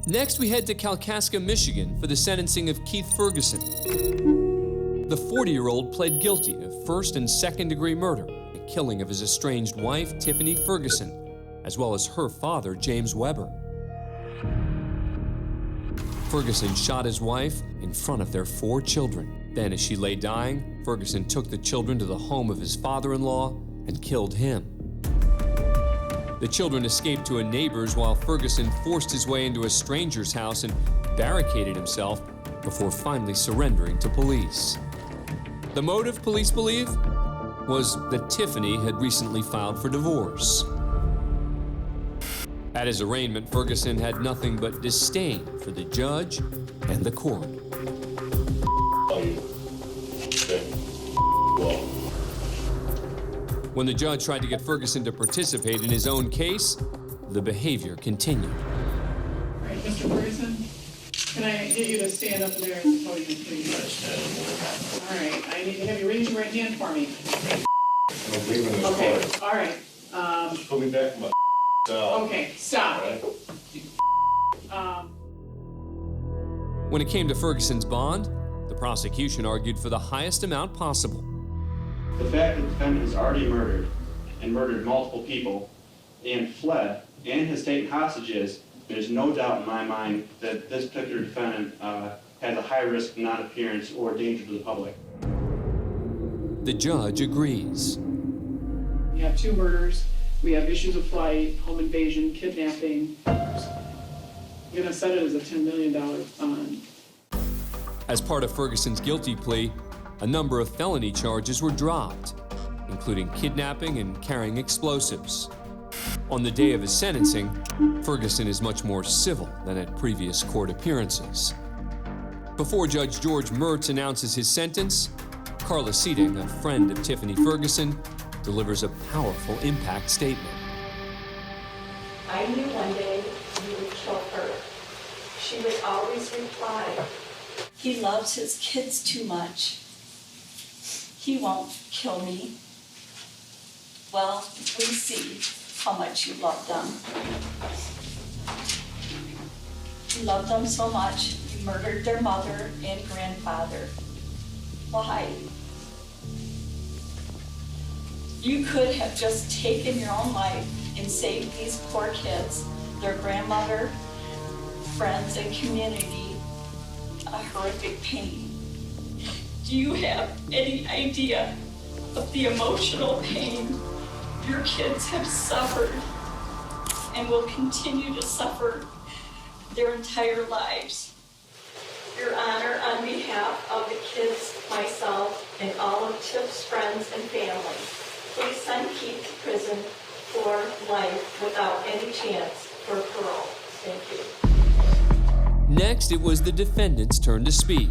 Next, we head to Kalkaska, Michigan for the sentencing of Keith Ferguson. The 40-year-old pled guilty of first and second-degree murder, the killing of his estranged wife, Tiffany Ferguson, as well as her father, James Weber. Ferguson shot his wife in front of their 4 children. Then, as she lay dying, Ferguson took the children to the home of his father-in-law and killed him. The children escaped to a neighbor's while Ferguson forced his way into a stranger's house and barricaded himself before finally surrendering to police. The motive, police believe, was that Tiffany had recently filed for divorce. At his arraignment, Ferguson had nothing but disdain for the judge and the court. When the judge tried to get Ferguson to participate in his own case, the behavior continued. All right, Mr. Ferguson, can I get you to stand up there at the podium, please? All right, I need to have you raise your right hand for me. Okay, all right. Just put me back in my cell. Okay, stop. When it came to Ferguson's bond, the prosecution argued for the highest amount possible. The fact that the defendant has already murdered multiple people and fled and has taken hostages, there's no doubt in my mind that this particular defendant has a high risk of non-appearance or danger to the public. The judge agrees. We have 2 murders. We have issues of flight, home invasion, kidnapping. I'm gonna set it as a $10 million bond. As part of Ferguson's guilty plea, a number of felony charges were dropped, including kidnapping and carrying explosives. On the day of his sentencing, Ferguson is much more civil than at previous court appearances. Before Judge George Mertz announces his sentence, Carla Seating, a friend of Tiffany Ferguson, delivers a powerful impact statement. I knew one day you would kill her. She would always reply, "He loves his kids too much. He won't kill me." Well, we see how much you love them. You love them so much, you murdered their mother and grandfather. Why? You could have just taken your own life and saved these poor kids, their grandmother, friends, and community a horrific pain. Do you have any idea of the emotional pain your kids have suffered and will continue to suffer their entire lives? Your Honor, on behalf of the kids, myself, and all of Tip's friends and family, please send Keith to prison for life without any chance for parole. Thank you. Next, it was the defendant's turn to speak,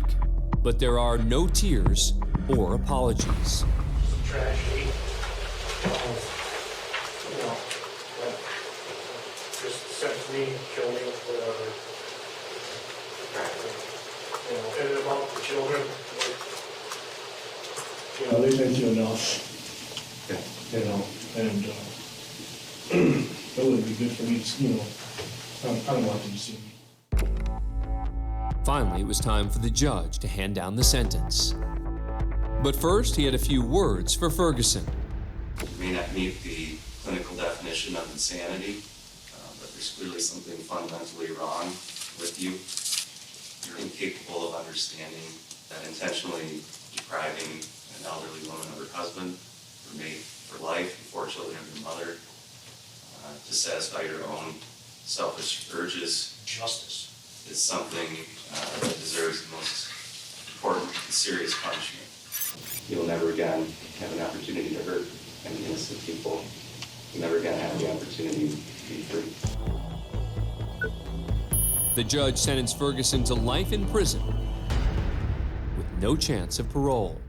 but there are no tears or apologies. It's a tragedy. That just sends me, kill me, whatever. And about the children, they've been through enough. And it would be good for me to, I don't want them to see me. Finally, it was time for the judge to hand down the sentence. But first, he had a few words for Ferguson. You may not meet the clinical definition of insanity, but there's clearly something fundamentally wrong with you. You're incapable of understanding that intentionally depriving an elderly woman of her husband, her mate for life, and 4 children of your mother, to satisfy your own selfish urges. Justice is something that deserves the most important and serious punishment. You'll never again have an opportunity to hurt any innocent people. You'll never again have the opportunity to be free. The judge sentenced Ferguson to life in prison with no chance of parole.